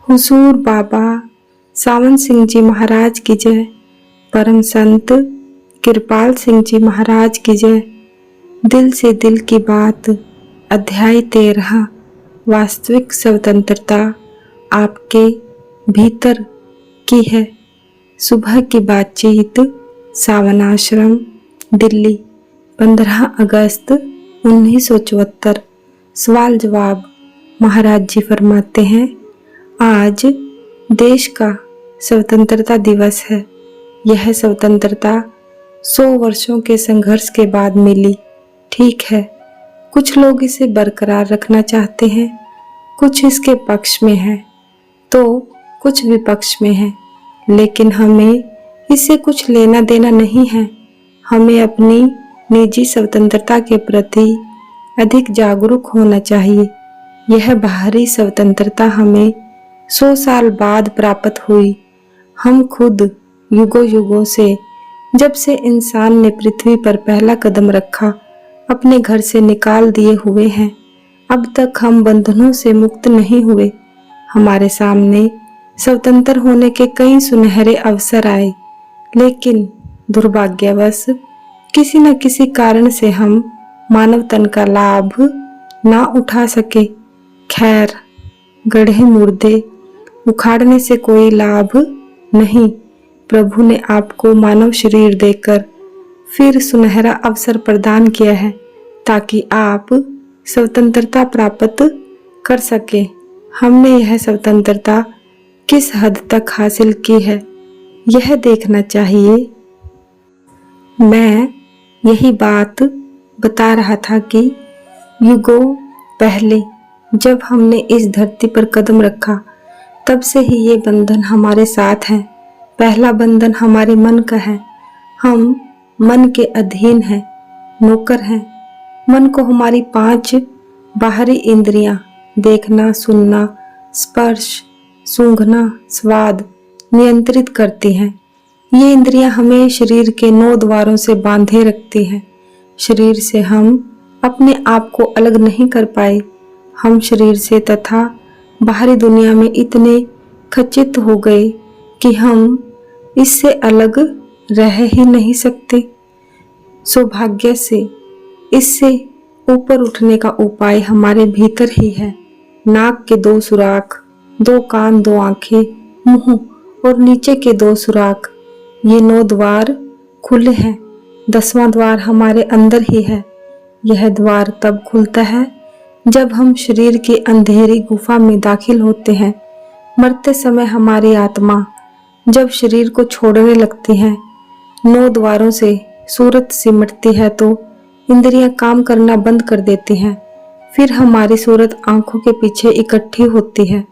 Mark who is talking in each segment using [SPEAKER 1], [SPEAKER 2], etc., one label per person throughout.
[SPEAKER 1] हुजूर बाबा सावन सिंह जी महाराज की जय। परम संत कृपाल सिंह जी महाराज की जय। दिल से दिल की बात, अध्याय 13। वास्तविक स्वतंत्रता आपके भीतर की है। सुबह की बातचीत, सावन आश्रम, दिल्ली, 15 अगस्त 1974। सवाल जवाब। महाराज जी फरमाते हैं, आज देश का स्वतंत्रता दिवस है। यह स्वतंत्रता 100 वर्षों के संघर्ष के बाद मिली। ठीक है, कुछ लोग इसे बरकरार रखना चाहते हैं, कुछ इसके पक्ष में हैं, तो कुछ विपक्ष में हैं। लेकिन हमें इससे कुछ लेना देना नहीं है। हमें अपनी निजी स्वतंत्रता के प्रति अधिक जागरूक होना चाहिए। यह बाहरी स्वतंत्रता हमें 100 साल बाद प्राप्त हुई। हम खुद युगों युगों से, जब से इंसान ने पृथ्वी पर पहला कदम रखा, अपने घर से निकाल दिए हुए हैं। अब तक हम बंधनों से मुक्त नहीं हुए। हमारे सामने स्वतंत्र होने के कई सुनहरे अवसर आए, लेकिन दुर्भाग्यवश किसी न किसी कारण से हम मानव तन का लाभ ना उठा सके। खैर, गढ़े मुर्दे उखाड़ने से कोई लाभ नहीं। प्रभु ने आपको मानव शरीर देकर फिर सुनहरा अवसर प्रदान किया है, ताकि आप स्वतंत्रता प्राप्त कर सके। हमने यह स्वतंत्रता किस हद तक हासिल की है, यह देखना चाहिए। मैं यही बात बता रहा था कि युगों पहले जब हमने इस धरती पर कदम रखा, तब से ही ये बंधन हमारे साथ हैं। पहला बंधन हमारे मन का है। हम मन के अधीन हैं, नौकर हैं। मन को हमारी 5 बाहरी इंद्रियां, देखना, सुनना, स्पर्श, सूंघना, स्वाद, नियंत्रित करती हैं। ये इंद्रियां हमें शरीर के 9 द्वारों से बांधे रखती हैं। शरीर से हम अपने आप को अलग नहीं कर पाए। हम शरीर से तथा बाहरी दुनिया में इतने खचित हो गए कि हम इससे अलग रह ही नहीं सकते। सौभाग्य से इससे ऊपर उठने का उपाय हमारे भीतर ही है। नाक के 2 सुराख, 2 कान, 2 आंखें, मुंह और नीचे के 2 सुराख, ये 9 द्वार खुले हैं। 10वां द्वार हमारे अंदर ही है। यह द्वार तब खुलता है जब हम शरीर की अंधेरी गुफा में दाखिल होते हैं। मरते समय हमारी आत्मा जब शरीर को छोड़ने लगती है, 9 द्वारों से सूरत सिमटती है, तो इंद्रियां काम करना बंद कर देती हैं। फिर हमारी सूरत आंखों के पीछे इकट्ठी होती है।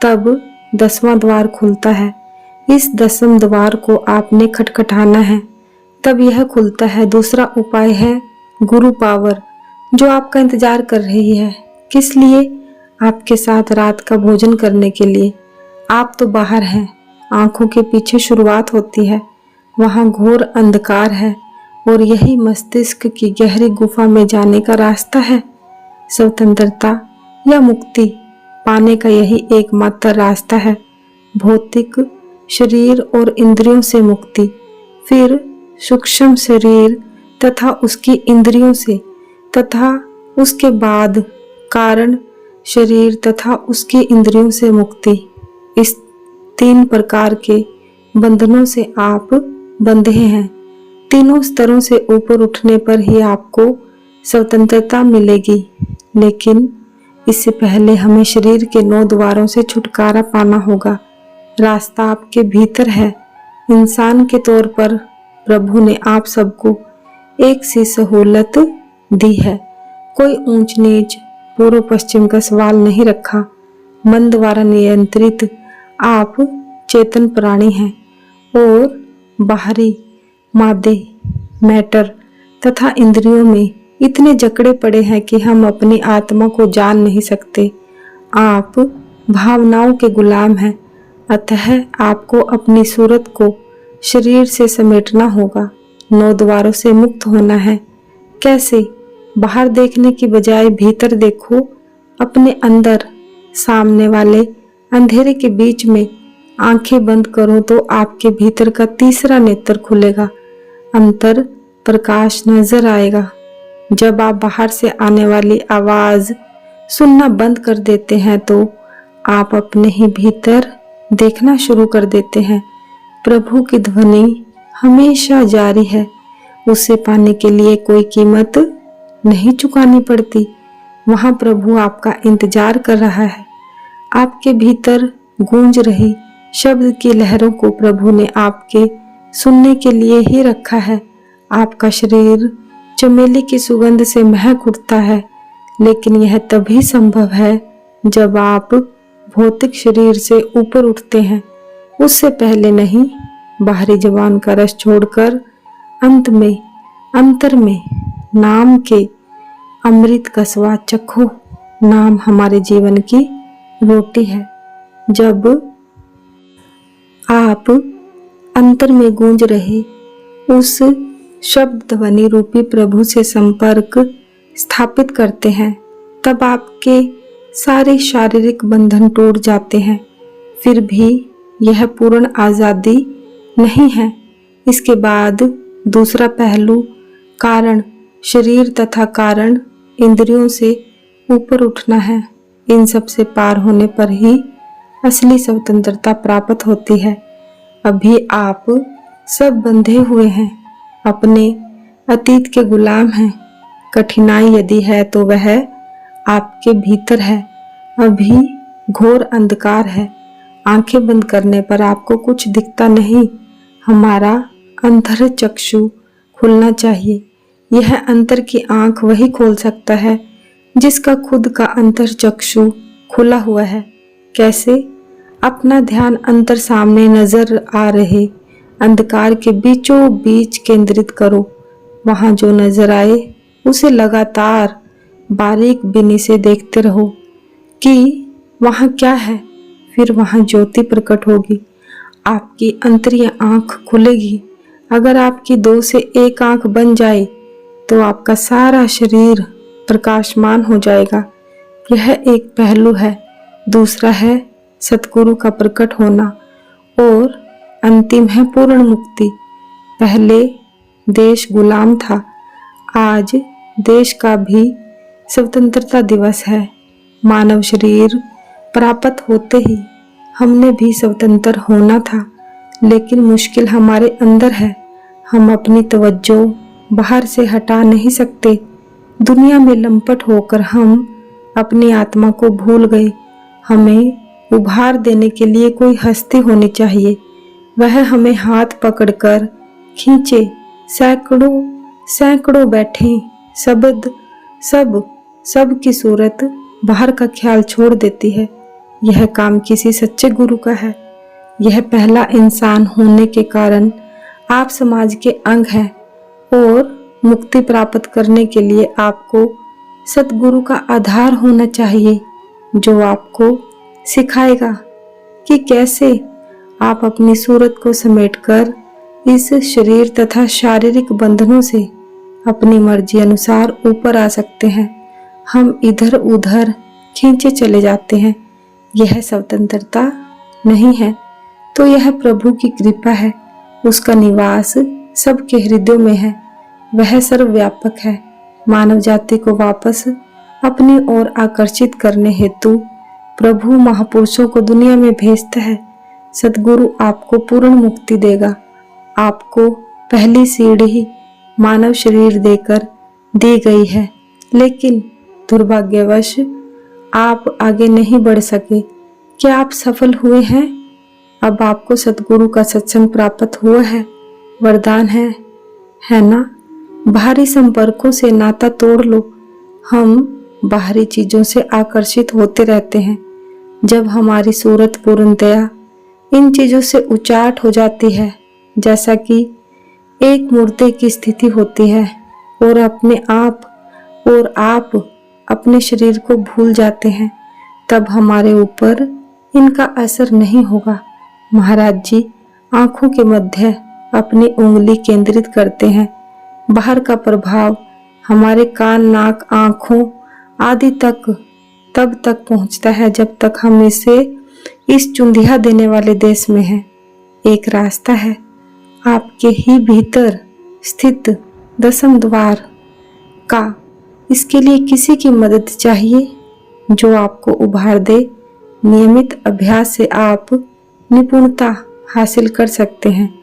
[SPEAKER 1] तब 10वां द्वार खुलता है। इस 10वें द्वार को आपने खटखटाना है, तब यह खुलता है। दूसरा उपाय है गुरु पावर, जो आपका इंतजार कर रही है। किस लिए? आपके साथ रात का भोजन करने के लिए। आप तो बाहर हैं। आंखों के पीछे शुरुआत होती है, वहां घोर अंधकार है, और यही मस्तिष्क की गहरी गुफा में जाने का रास्ता है। स्वतंत्रता या मुक्ति पाने का यही एकमात्र रास्ता है। भौतिक शरीर और इंद्रियों से मुक्ति, फिर सूक्ष्म शरीर तथा उसकी इंद्रियों से, तथा उसके बाद कारण शरीर तथा उसकी इंद्रियों से मुक्ति। इस 3 प्रकार के बंधनों से आप बंधे हैं। तीनों स्तरों से ऊपर उठने पर ही आपको स्वतंत्रता मिलेगी। लेकिन इससे पहले हमें शरीर के 9 द्वारों से छुटकारा पाना होगा। रास्ता आपके भीतर है। इंसान के तौर पर प्रभु ने आप सबको एक सी सहूलत दी है। कोई ऊंच नीच, पूर्व पश्चिम का सवाल नहीं रखा। मन द्वारा नियंत्रित आप चेतन प्राणी हैं, और बाहरी मादे, मैटर तथा इंद्रियों में इतने जकड़े पड़े हैं कि हम अपनी आत्मा को जान नहीं सकते। आप भावनाओं के गुलाम हैं। अतः आपको अपनी सूरत को शरीर से समेटना होगा। 9 द्वारों से मुक्त होना है। कैसे? बाहर देखने की बजाय भीतर देखो। अपने अंदर सामने वाले अंधेरे के बीच में आंखें बंद करूं तो आपके भीतर का तीसरा नेत्र खुलेगा, अंतर प्रकाश नजर आएगा। जब आप बाहर से आने वाली आवाज सुनना बंद कर देते हैं तो आप अपने ही भीतर देखना शुरू कर देते हैं। प्रभु की ध्वनि हमेशा जारी है, उसे पाने के लिए कोई कीमत नहीं चुकानी पड़ती। वहां प्रभु आपका इंतजार कर रहा है। आपके भीतर गूंज रही शब्द की लहरों को प्रभु ने आपके सुनने के लिए ही रखा है। आपका शरीर चमेली की सुगंध से महक उठता है, लेकिन यह तभी संभव है जब आप भौतिक शरीर से ऊपर उठते हैं, उससे पहले नहीं। बाहरी जबान का रस छोड़कर अंतर में नाम के अमृत का स्वाद चखो। नाम हमारे जीवन की रोटी है। जब आप अंतर में गूंज रहे उस शब्द ध्वनि रूपी प्रभु से संपर्क स्थापित करते हैं, तब आपके सारे शारीरिक बंधन टूट जाते हैं। फिर भी यह पूर्ण आजादी नहीं है। इसके बाद दूसरा पहलू कारण शरीर तथा कारण इंद्रियों से ऊपर उठना है। इन सब से पार होने पर ही असली स्वतंत्रता प्राप्त होती है। अभी आप सब बंधे हुए हैं, अपने अतीत के गुलाम हैं। कठिनाई यदि है तो वह आपके भीतर है। अभी घोर अंधकार है। आंखें बंद करने पर आपको कुछ दिखता नहीं। हमारा अंतर चक्षु खुलना चाहिए। यह अंतर की आंख वही खोल सकता है जिसका खुद का अंतर चक्षु खुला हुआ है। कैसे? अपना ध्यान अंतर सामने नजर आ रहे अंधकार के बीचों बीच केंद्रित करो। वहां जो नजर आए उसे लगातार बारीक बिनी से देखते रहो कि वहां क्या है। फिर वहां ज्योति प्रकट होगी, आपकी अंतरीय आंख खुलेगी। अगर आपकी 2 से 1 आंख बन जाए तो आपका सारा शरीर प्रकाशमान हो जाएगा। यह एक पहलू है। दूसरा है सतगुरु का प्रकट होना और अंतिम है पूर्ण मुक्ति। पहले देश गुलाम था, आज देश का भी स्वतंत्रता दिवस है। मानव शरीर प्राप्त होते ही हमने भी स्वतंत्र होना था, लेकिन मुश्किल हमारे अंदर है। हम अपनी तवज्जो बाहर से हटा नहीं सकते। दुनिया में लंपट होकर हम अपनी आत्मा को भूल गए। हमें उभार देने के लिए कोई हस्ती होनी चाहिए। वह हमें हाथ पकड़कर खींचे। सैकड़ों बैठे सब की सूरत बाहर का ख्याल छोड़ देती है। यह काम किसी सच्चे गुरु का है। यह पहला इंसान होने के कारण आप समाज के अंग हैं और मुक्ति प्राप्त करने के लिए आपको सतगुरु का आधार होना चाहिए, जो आपको सिखाएगा कि कैसे आप अपनी सूरत को समेटकर इस शरीर तथा शारीरिक बंधनों से अपनी मर्जी अनुसार ऊपर आ सकते हैं। हम इधर उधर खींचे चले जाते हैं। यह स्वतंत्रता नहीं है, तो यह प्रभु की कृपा है। उसका निवास सबके हृदयों में है। वह सर्वव्यापक है। मानव जाति को वापस अपनी ओर आकर्षित करने हेतु प्रभु महापुरुषों को दुनिया में भेजता है। सतगुरु आपको पूर्ण मुक्ति देगा। आपको पहली सीढ़ी मानव शरीर देकर दी गई है, लेकिन दुर्भाग्यवश आप आगे नहीं बढ़ सके। क्या आप सफल हुए हैं? अब आपको सतगुरु का सत्संग प्राप्त हुआ है, वरदान है ना? बाहरी संपर्कों से नाता तोड़ लो। हम बाहरी चीजों से आकर्षित होते रहते हैं। जब हमारी सूरत पूर्णतया इन चीजों से उचाट हो जाती है, जैसा कि एक मुर्दे की स्थिति होती है, और आप अपने शरीर को भूल जाते हैं, तब हमारे ऊपर इनका असर नहीं होगा। महाराज जी आंखों के मध्य अपनी उंगली केंद्रित करते हैं। बाहर का प्रभाव हमारे कान, नाक, आंखों आदि तक तब तक पहुंचता है जब तक हम इसे इस चुंधिया देने वाले देश में है। एक रास्ता है आपके ही भीतर स्थित दसम द्वार का। इसके लिए किसी की मदद चाहिए जो आपको उभार दे। नियमित अभ्यास से आप निपुणता हासिल कर सकते हैं।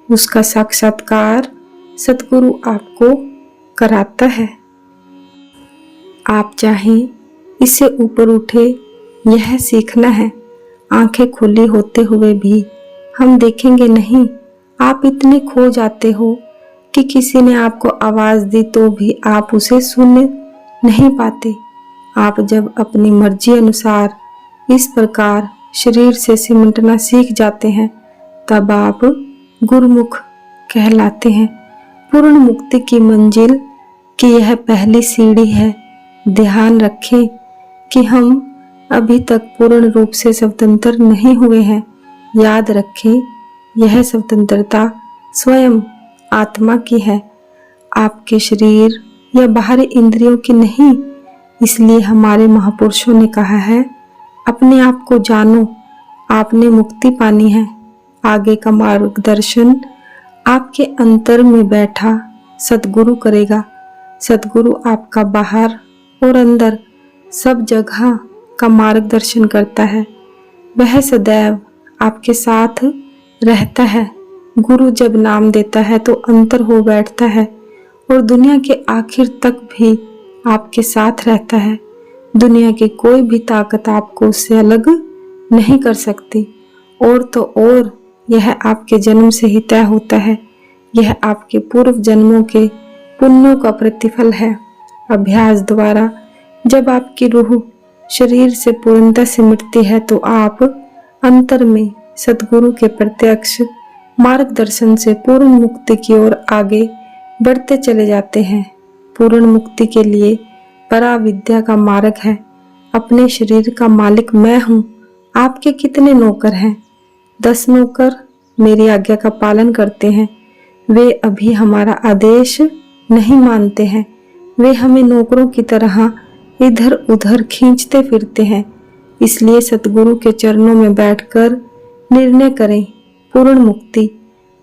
[SPEAKER 1] उसका साक्षात्कार सतगुरु आपको कराता है। आप चाहें इससे ऊपर उठे, यह सीखना है। आंखें खुली होते हुए भी हम देखेंगे नहीं। आप इतने खो जाते हो कि किसी ने आपको आवाज़ दी तो भी आप उसे सुन नहीं पाते। आप जब अपनी मर्जी अनुसार इस प्रकार शरीर से सिमटना सीख जाते हैं तब आप गुरुमुख कहलाते हैं। पूर्ण मुक्ति की मंजिल की यह पहली सीढ़ी है। ध्यान रखें कि हम अभी तक पूर्ण रूप से स्वतंत्र नहीं हुए हैं। याद रखें, यह स्वतंत्रता स्वयं आत्मा की है, आपके शरीर या बाहरी इंद्रियों की नहीं। इसलिए हमारे महापुरुषों ने कहा है, अपने आप को जानो, आपने मुक्ति पानी है। आगे का मार्गदर्शन आपके अंतर में बैठा सतगुरु करेगा। सतगुरु आपका बाहर और अंदर सब जगह का मार्गदर्शन करता है। वह सदैव आपके साथ रहता है। गुरु जब नाम देता है तो अंतर हो बैठता है और दुनिया के आखिर तक भी आपके साथ रहता है। दुनिया की कोई भी ताकत आपको उससे अलग नहीं कर सकती। और तो और यह आपके जन्म से ही तय होता है। यह आपके पूर्व जन्मों के पुण्यों का प्रतिफल है। अभ्यास द्वारा जब आपकी रूह शरीर से पूर्णतः सिमटती है तो आप अंतर में सतगुरु के प्रत्यक्ष मार्गदर्शन से पूर्ण मुक्ति की ओर आगे बढ़ते चले जाते हैं। पूर्ण मुक्ति के लिए पराविद्या का मार्ग है। अपने शरीर का मालिक मैं हूँ। आपके कितने नौकर हैं? 10 नौकर मेरी आज्ञा का पालन करते हैं। वे अभी हमारा आदेश नहीं मानते हैं। वे हमें नौकरों की तरह इधर उधर खींचते फिरते हैं। इसलिए सतगुरु के चरणों में बैठकर निर्णय करें, पूर्ण मुक्ति।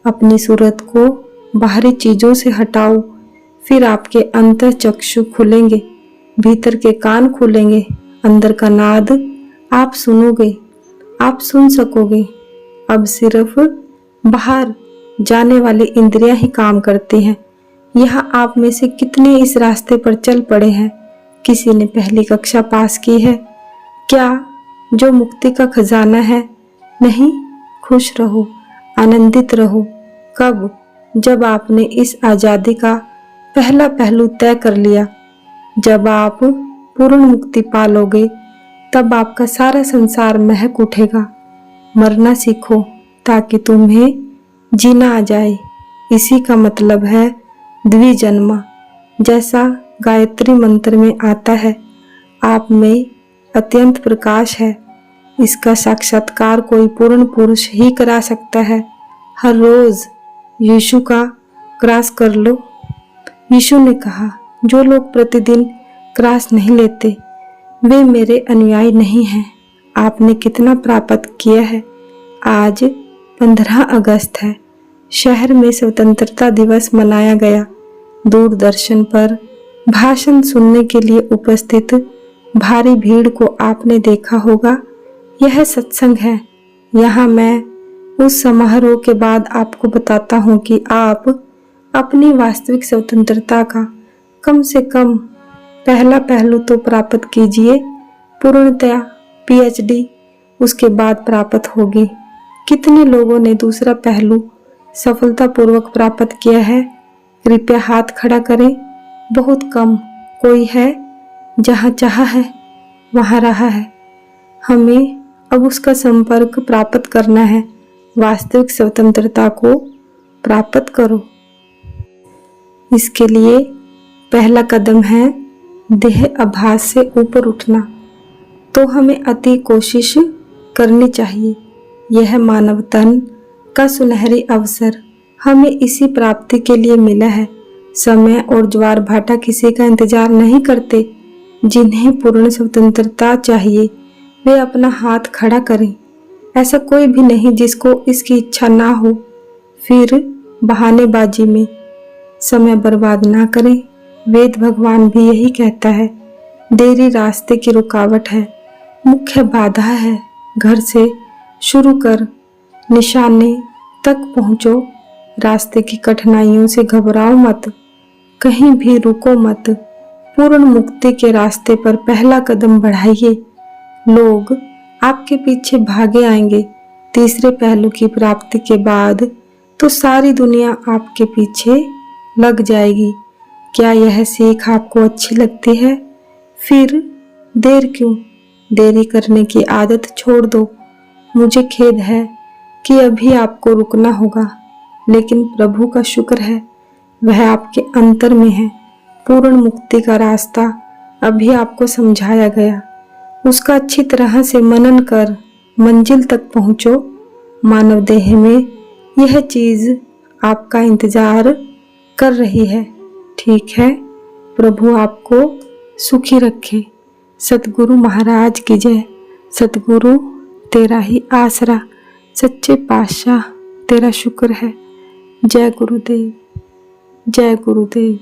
[SPEAKER 1] अपनी सूरत को बाहरी चीजों से हटाओ, फिर आपके अंतर चक्षु खुलेंगे, भीतर के कान खुलेंगे, अंदर का नाद आप सुनोगे, आप सुन सकोगे। अब सिर्फ बाहर जाने वाली इंद्रियां ही काम करती हैं। यहाँ आप में से कितने इस रास्ते पर चल पड़े हैं? किसी ने पहली कक्षा पास की है क्या? जो मुक्ति का खजाना है? नहीं। खुश रहो, आनंदित रहो। कब? जब आपने इस आजादी का पहला पहलू तय कर लिया। जब आप पूर्ण मुक्ति पालोगे तब आपका सारा संसार महक उठेगा। मरना सीखो ताकि तुम्हें जीना आ जाए। इसी का मतलब है द्विजन्म। जैसा गायत्री मंत्र में आता है, आप में अत्यंत प्रकाश है। इसका साक्षात्कार कोई पूर्ण पुरुष ही करा सकता है। हर रोज यीशु का क्रॉस कर लो। यीशु ने कहा, जो लोग प्रतिदिन क्रॉस नहीं लेते वे मेरे अनुयायी नहीं हैं। आपने कितना प्राप्त किया है? आज 15 अगस्त है। शहर में स्वतंत्रता दिवस मनाया गया। दूरदर्शन पर भाषण सुनने के लिए उपस्थित भारी भीड़ को आपने देखा होगा। यह सत्संग है। यहाँ मैं उस समारोह के बाद आपको बताता हूँ कि आप अपनी वास्तविक स्वतंत्रता का कम से कम पहला पहलू तो प्राप्त कीजिए। पूर्णतया PhD उसके बाद प्राप्त होगी। कितने लोगों ने दूसरा पहलू सफलतापूर्वक प्राप्त किया है? कृपया हाथ खड़ा करें। बहुत कम कोई है। जहाँ चाहा है वहाँ रहा है। हमें अब उसका संपर्क प्राप्त करना है। वास्तविक स्वतंत्रता को प्राप्त करो। इसके लिए पहला कदम है देह आभास से ऊपर उठना। तो हमें अति कोशिश करनी चाहिए। यह मानव तन का सुनहरी अवसर हमें इसी प्राप्ति के लिए मिला है। समय और ज्वार भाटा किसी का इंतजार नहीं करते। जिन्हें पूर्ण स्वतंत्रता चाहिए वे अपना हाथ खड़ा करें। ऐसा कोई भी नहीं जिसको इसकी इच्छा ना हो। फिर बहानेबाजी में समय बर्बाद ना करें। वेद भगवान भी यही कहता है। देरी रास्ते की रुकावट है, मुख्य बाधा है। घर से शुरू कर निशाने तक पहुंचो। रास्ते की कठिनाइयों से घबराओ मत, कहीं भी रुको मत। पूर्ण मुक्ति के रास्ते पर पहला कदम बढ़ाइए। लोग आपके पीछे भागे आएंगे। तीसरे पहलू की प्राप्ति के बाद तो सारी दुनिया आपके पीछे लग जाएगी। क्या यह सीख आपको अच्छी लगती है? फिर देर क्यों? देरी करने की आदत छोड़ दो। मुझे खेद है कि अभी आपको रुकना होगा, लेकिन प्रभु का शुक्र है, वह आपके अंतर में है। पूर्ण मुक्ति का रास्ता अभी आपको समझाया गया, उसका अच्छी तरह से मनन कर मंजिल तक पहुंचो। मानव देह में यह चीज आपका इंतजार कर रही है। ठीक है, प्रभु आपको सुखी रखे। सतगुरु महाराज की जय। सतगुरु तेरा ही आसरा, सच्चे पातशाह तेरा शुक्र है। जय गुरुदेव, जय गुरुदेव।